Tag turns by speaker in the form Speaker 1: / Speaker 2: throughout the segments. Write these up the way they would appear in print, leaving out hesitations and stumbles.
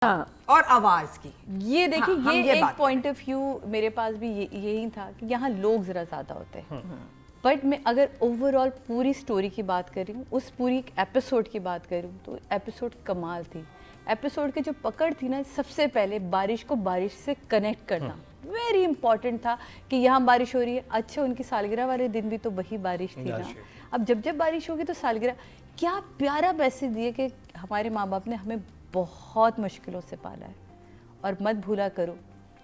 Speaker 1: और आवाज की।
Speaker 2: ये देखिए
Speaker 1: हाँ,
Speaker 2: ये एक
Speaker 1: बात
Speaker 2: पॉइंट ऑफ व्यू मेरे पास भी यही था कि यहाँ लोग ज़रा ज़्यादा होते हैं। बट मैं अगर ओवरऑल पूरी स्टोरी की बात कर रही हूँ, उस पूरी एपिसोड की बात कर रही हूँ, तो एपिसोड कमाल थी। एपिसोड की जो पकड़ थी ना, सबसे पहले बारिश को बारिश से कनेक्ट करना वेरी इंपॉर्टेंट था कि यहाँ बारिश हो रही है। अच्छा, उनकी सालगिरह वाले दिन भी तो वही बारिश थी ना। अब जब बारिश होगी तो सालगिरह, क्या प्यारा मैसेज दिए कि हमारे माँ बाप ने हमें बहुत मुश्किलों से पाला है और मत भूला करो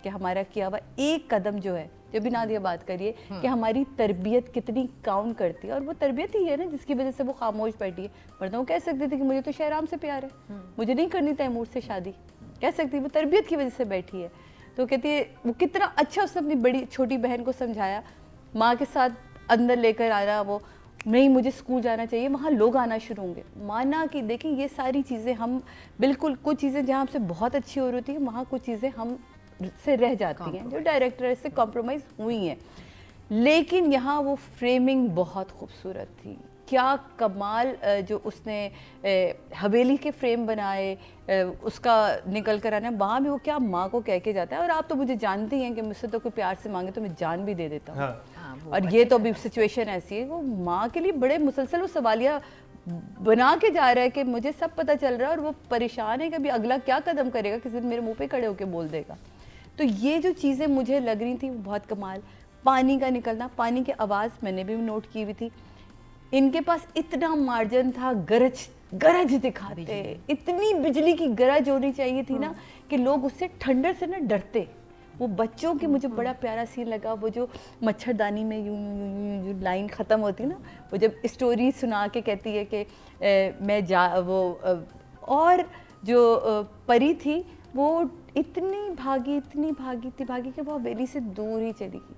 Speaker 2: कि हमारा किया हुआ एक कदम जो है, जो भी नादिया बात करिए कि हमारी तरबियत कितनी काउंट करती है, और वो तरबियत ही है ना जिसकी वजह से वो खामोश बैठी है। वरना वो कह सकती थी कि मुझे तो शहराम से प्यार है, मुझे नहीं करनी तैमूर से शादी, कह सकती, वो तरबियत की वजह से बैठी है। तो कहती है वो कितना अच्छा उसने अपनी बड़ी छोटी बहन को समझाया, माँ के साथ अंदर लेकर आना, वो नहीं मुझे स्कूल जाना चाहिए, वहाँ लोग आना शुरू होंगे, माना कि देखिए ये सारी चीज़ें हम बिल्कुल, कुछ चीज़ें जहाँ हमसे बहुत अच्छी हो रही होती है वहाँ कुछ चीज़ें हम से रह जाती हैं जो डायरेक्टर से कॉम्प्रोमाइज़ हुई हैं। लेकिन यहाँ वो फ्रेमिंग बहुत खूबसूरत थी, क्या कमाल जो उसने हवेली के फ्रेम बनाए, उसका निकल कर आना, वहाँ भी वो क्या माँ को कह के जाता है, और आप तो मुझे जानती हैं कि मुझसे तो कोई प्यार से मांगे तो मैं जान भी दे देता हूँ। हाँ, और ये तो अभी सिचुएशन ऐसी है, वो माँ के लिए बड़े मुसलसल वो सवालिया बना के जा रहा है कि मुझे सब पता चल रहा है, और वो परेशान है कि अभी अगला क्या कदम करेगा, किसी दिन मेरे मुँह पे खड़े होकर बोल देगा। तो ये जो चीज़ें मुझे लग रही थी वो बहुत कमाल। पानी का निकलना, पानी की आवाज़ मैंने भी नोट की हुई थी। इनके पास इतना मार्जिन था, गरज दिखाते, इतनी बिजली की गरज होनी चाहिए थी ना कि लोग उससे ठंडर से ना डरते। वो बच्चों की मुझे बड़ा प्यारा सीन लगा, वो जो मच्छरदानी में यूं लाइन ख़त्म होती है ना, वो जब स्टोरी सुना के कहती है कि मैं जा वो और जो परी थी वो इतनी भागी कि वो हवेली से दूर ही चली गई।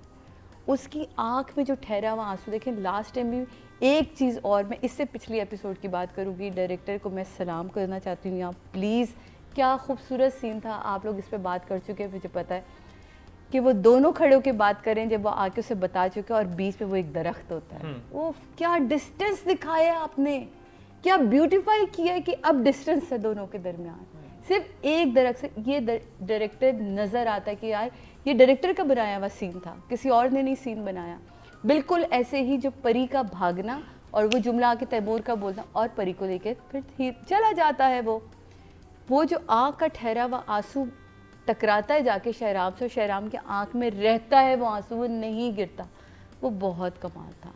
Speaker 2: उसकी आंख में जो ठहरा हुआ आंसू देखें लास्ट टाइम भी। एक चीज़ और, मैं इससे पिछली एपिसोड की बात करूँगी, डायरेक्टर को मैं सलाम करना चाहती हूँ यहाँ प्लीज़। क्या खूबसूरत सीन था, आप लोग इस पे बात कर चुके हैं, मुझे पता है कि वो दोनों खड़े होकर बात करें जब वो आके उसे बता चुके और बीच में वो एक दरख्त होता है। वो क्या डिस्टेंस दिखाया आपने, क्या ब्यूटीफाई किया है कि अब डिस्टेंस है दोनों के दरमियान, सिर्फ एक दरख्त से। ये डायरेक्टर नज़र आता है कि यार ये डायरेक्टर का बनाया हुआ सीन था, किसी और ने नहीं सीन बनाया। बिल्कुल ऐसे ही जो परी का भागना और वो जुमला आके तैमूर का बोलना और परी को लेके फिर चला जाता है, वो जो आँख का ठहरा हुआ आंसू टकराता है जाके शहराम से, शहराम के आँख में रहता है वो आंसू, वो नहीं गिरता, वो बहुत कमाल था।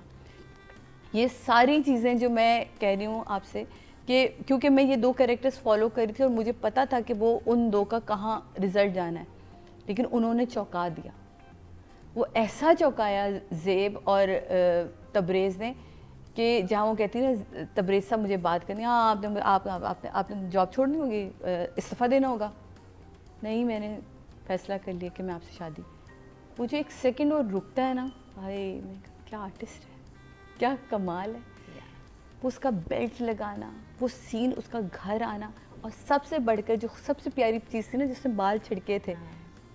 Speaker 2: ये सारी चीज़ें जो मैं कह रही हूँ आपसे कि क्योंकि मैं ये दो कैरेक्टर्स फॉलो कर रही थी और मुझे पता था कि वो उन दो का कहाँ रिज़ल्ट जाना है, लेकिन उन्होंने चौंका दिया। वो ऐसा चौंकाया ज़ेब और तबरेज़ ने कि जहाँ वो कहती है ना, तबरेज़ साहब मुझे बात करनी, हाँ आपने जॉब छोड़नी होगी, इस्तीफ़ा देना होगा। नहीं, मैंने फ़ैसला कर लिया कि मैं आपसे शादी। वो जो एक सेकंड और रुकता है ना, भाई मैं क्या आर्टिस्ट है, क्या कमाल है। वो उसका बेल्ट लगाना, वो सीन, उसका घर आना, और सबसे बढ़कर जो सबसे प्यारी चीज़ थी ना, जिसने बाल छिड़के थे,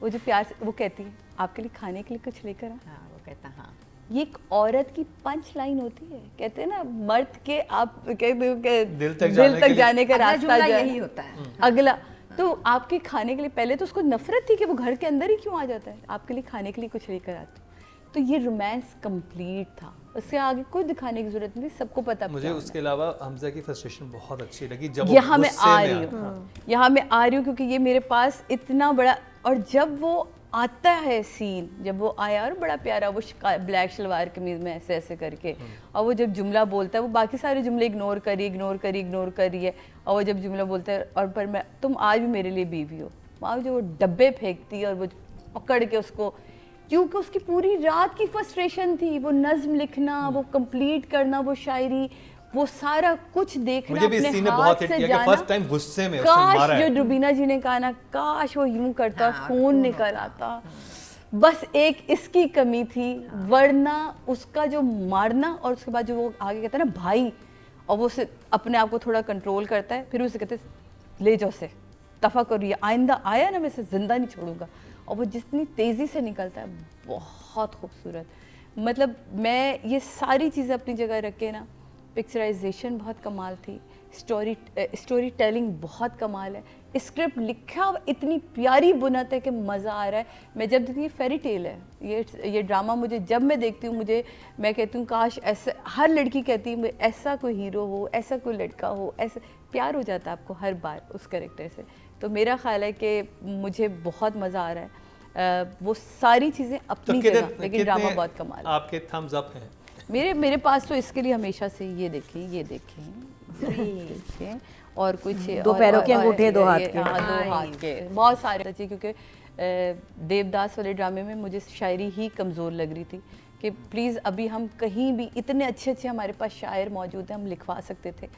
Speaker 2: वो जो प्यार से वो कहती है आपके लिए खाने के लिए कुछ लेकर आ।
Speaker 1: हाँ, वो कहता हाँ।
Speaker 2: ये एक औरत की पंच लाइन होती है, कहते हैं ना मर्द के, आप कहते हो कि दिल तक जाने का रास्ता
Speaker 1: यही होता है
Speaker 2: अगला। तो आपके खाने के लिए, पहले तो उसको नफरत थी कि वो घर के अंदर ही क्यों आ जाता है, आपके लिए खाने के लिए कुछ लेकर आते। तो ये रोमांस कंप्लीट था, उससे आगे कोई दिखाने की जरूरत नहीं, सबको पता।
Speaker 3: मुझे उसके अलावा हमजा की फ्रस्ट्रेशन बहुत अच्छी लगी जब
Speaker 2: यहाँ मैं आ रही हूँ, यहाँ मैं आ रही हूँ क्योंकि ये मेरे पास इतना बड़ा, और जब वो आता है सीन, जब वो आया और बड़ा प्यारा वो ब्लैक शलवार कमीज में ऐसे ऐसे करके, और वो जब जुमला बोलता है, वो बाकी सारे जुमले इग्नोर करी है, और वो जब जुमला बोलता है और पर मैं, तुम आज भी मेरे लिए बीवी हो, वहाँ जो वो डब्बे फेंकती है और वो पकड़ के उसको, क्योंकि उसकी पूरी रात की फ्रस्ट्रेशन थी, वो नज्म लिखना, वो कंप्लीट करना, वो शायरी, वो सारा कुछ देखना,
Speaker 3: मुझे भी
Speaker 2: अपने
Speaker 3: इस सीन ने
Speaker 2: हाथ
Speaker 3: बहुत
Speaker 2: से
Speaker 3: हिट किया
Speaker 2: जाना।
Speaker 3: कि फर्स्ट टाइम गुस्से में उसने मारा
Speaker 2: काश
Speaker 3: है।
Speaker 2: जो रुबीना जी ने कहा ना, काश वो यूं करता, खून निकल आता, बस एक इसकी कमी थी। वरना उसका जो मारना, और उसके बाद जो वो आगे कहता है ना भाई, और वो उसे अपने आप को थोड़ा कंट्रोल करता है, फिर उसे कहते ले जाओ से दफ़ा करो, आइंदा आया ना मैं इसे जिंदा नहीं छोड़ूंगा, और वो जितनी तेज़ी से निकलता है, बहुत खूबसूरत। मतलब मैं ये सारी चीज़ें अपनी जगह रख के ना, पिक्चराइजेशन बहुत कमाल थी, स्टोरी टेलिंग बहुत कमाल है, स्क्रिप्ट लिखा हुआ इतनी प्यारी बुनत है कि मज़ा आ रहा है। मैं जब देखती, ये फेरी टेल है, ये ड्रामा मुझे जब मैं देखती हूँ मैं कहती हूँ काश ऐसा हर लड़की कहती है ऐसा कोई हीरो हो, ऐसा कोई लड़का हो, ऐसा प्यार हो जाता है आपको हर बार उस कैरेक्टर से। तो मेरा ख्याल है कि मुझे बहुत मज़ा आ रहा है। वो सारी चीज़ें अपनी जगह, लेकिन ड्रामा बहुत कमाल है।
Speaker 3: आपके थम्स अप हैं?
Speaker 2: मेरे पास तो इसके लिए हमेशा से ये देखें और कुछ
Speaker 4: दो पैरों के अंगूठे, दो हाथ के,
Speaker 2: हाँ, 2 हाथ के बहुत सारे अच्छे, क्योंकि देवदास वाले ड्रामे में मुझे शायरी ही कमज़ोर लग रही थी कि प्लीज़ अभी हम कहीं भी इतने अच्छे हमारे पास शायर मौजूद हैं, हम लिखवा सकते थे,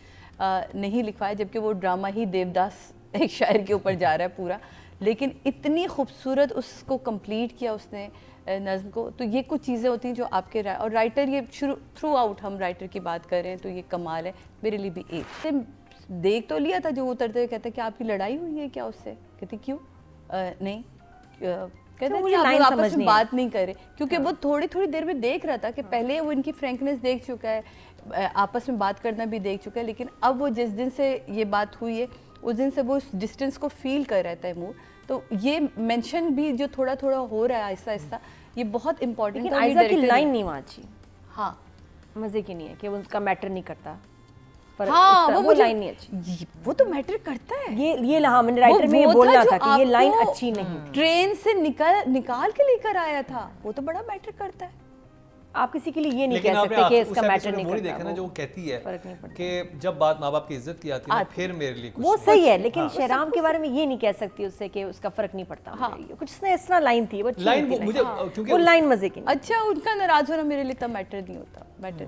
Speaker 2: नहीं लिखवाया, जबकि वो ड्रामा ही देवदास एक शायर के ऊपर जा रहा है पूरा, लेकिन इतनी खूबसूरत उसको कंप्लीट किया उसने नज़्म को। तो ये कुछ चीज़ें होती हैं जो आपके और राइटर, ये थ्रू आउट हम राइटर की बात कर रहे हैं तो ये कमाल है मेरे लिए भी। एक देख तो लिया था जो उतरते हुए कहते कि आपकी लड़ाई हुई है क्या उससे, कहती क्यों नहीं, कहते हैं कि आप लोग आपस में बात नहीं करे, क्योंकि वो थोड़ी देर में देख रहा था कि पहले वो इनकी फ्रैंकनेस देख चुका है, आपस में बात करना भी देख चुका है, लेकिन अब वो जिस दिन से ये बात हुई है उस दिन से वो उस डिस्टेंस को फील कर रहा था तैमूर। तो ये मेंशन भी जो थोड़ा हो रहा है आहिस्ता आहिस्ता, ये बहुत इंपॉर्टेंट है।
Speaker 4: आयशा की लाइन नहीं वहाँ अच्छी,
Speaker 2: हाँ
Speaker 4: मज़े की नहीं है कि वो उसका मैटर नहीं करता,
Speaker 2: हाँ
Speaker 4: वो लाइन नहीं अच्छी।
Speaker 2: वो तो मैटर करता है,
Speaker 4: ये हाँ, मैंने राइटर में ये बोलना था कि ये लाइन अच्छी नहीं।
Speaker 2: ट्रेन से निकाल के लेकर आया था, वो तो बड़ा मैटर करता है।
Speaker 4: आप किसी के लिए ये नहीं कह सकते कि इसका मैटर नहीं करता।
Speaker 3: देखा ना जो वो कहती है
Speaker 4: फर्क नहीं पड़ता
Speaker 3: कि जब बात माँ बाप की इज्जत की आती है फिर मेरे लिए कुछ
Speaker 4: वो सही है, लेकिन शहराम के बारे में ये नहीं कह सकती उससे कि उसका फर्क नहीं पड़ता। हाँ, कुछ इस तरह लाइन थी, वो
Speaker 3: लाइन मुझे क्योंकि
Speaker 4: वो लाइन मजे की।
Speaker 2: अच्छा, उनका नाराज होना मेरे लिए इतना मैटर नहीं होता, मैटर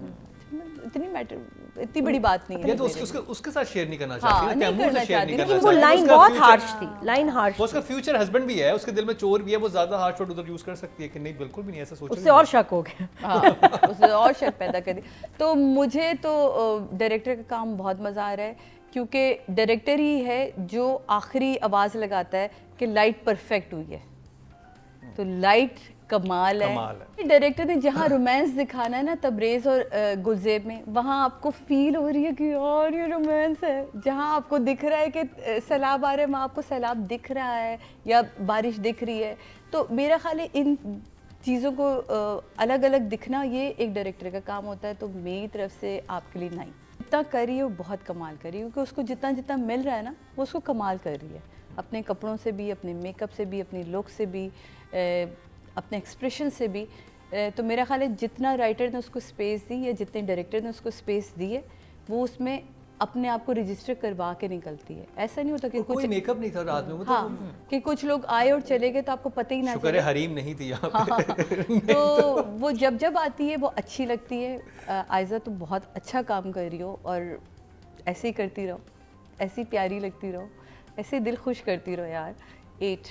Speaker 2: इतनी बड़ी बात नहीं है।
Speaker 3: ये तो उसके साथ शेयर नहीं करना चाहती, तैमूर से शेयर नहीं करना
Speaker 4: वो लाइन बहुत हार्श थी, लाइन हार्श।
Speaker 3: वो उसका फ्यूचर हस्बैंड भी है, उसके दिल में चोर भी है, वो ज्यादा हार्श वर्ड उधर यूज कर सकती है कि नहीं, बिल्कुल भी नहीं ऐसा सोचो,
Speaker 4: उससे और शक हो गया।
Speaker 2: हाँ, उससे और शक पैदा कर दी। तो मुझे तो डायरेक्टर का काम बहुत मजा आ रहा है, क्योंकि डायरेक्टर ही है जो आखिरी आवाज लगाता है कि लाइट परफेक्ट हुई है, तो लाइट कमाल है। डायरेक्टर ने जहाँ रोमांस दिखाना है ना तबरेज़ और गुलज़ेब में, वहाँ आपको फील हो रही है कि यार ये रोमांस है। जहाँ आपको दिख रहा है कि सैलाब आ रहा है, वहाँ आपको सैलाब दिख रहा है या बारिश दिख रही है। तो मेरा ख्याल है इन चीज़ों को अलग अलग दिखना ये एक डायरेक्टर का काम होता है। तो मेरी तरफ से आपके लिए नहीं, जितना कर रही है वो बहुत कमाल कर रही है, क्योंकि उसको जितना जितना मिल रहा है ना वो उसको कमाल कर रही है, अपने कपड़ों से भी, अपने मेकअप से भी, अपनी लुक से भी, अपने एक्सप्रेशन से भी। तो मेरा ख्याल है जितना राइटर ने उसको स्पेस दी या जितने डायरेक्टर ने उसको स्पेस दी है, वो उसमें अपने आप को रजिस्टर करवा के निकलती है। ऐसा नहीं होता कि
Speaker 3: कोई मेकअप नहीं था रात में,
Speaker 2: हाँ, कि कुछ लोग आए और चले गए तो आपको पता ही ना
Speaker 3: शुक्र है हरीम नहीं थी यहाँ पे।
Speaker 2: हाँ, तो वो जब आती है वो अच्छी लगती है। आयज़ा तो बहुत अच्छा काम कर रही हो और ऐसे ही करती रहो, ऐसी प्यारी लगती रहो, ऐसे दिल खुश करती रहो यार। 8